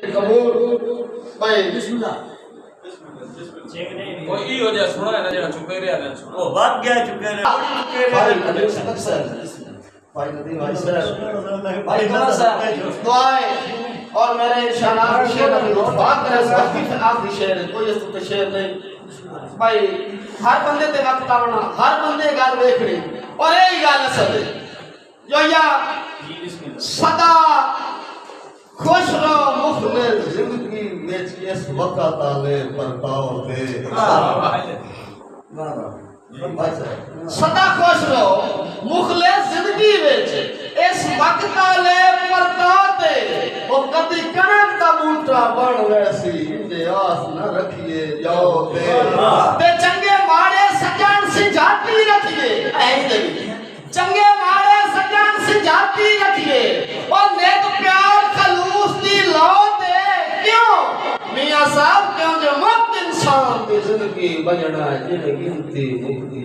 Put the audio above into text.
कबूल भाई बिस्मिल्लाह कोई ई हो जा सुना है ना जेड़ा चुके रे आने ओ भाग गया चुके रे भाई कबीर सर भाई नदीम भाई सर भाई कमर सर दुआएं और मेरे इंशाअल्लाह शेर अभी बात करे बाकी से आखिरी शेर है कोई इस तो शेर नहीं भाई हर बंदे ते वक्त आवना हर बंदे गल देखनी और यही गल असल जो या सदा खुश रहो मुखलिस जिंदगी में इस वक्त आले परताओ दे सदा खुश रहो मुखलिस जिंदगी में इस वक्त आले परताओ दे और कभी कणक का बूटा बन वैसी इंदे आस न रखिए जाओ ते चंगे माड़े सजन से जाती रखिए ऐसे चंगे माड़े सजन से जाती रखिए और नेक प्यार खलूस दी लो दे क्यों मियां साहब क्यों जो मत इंसान की जिंदगी बजना जिन गिनती मुक्ति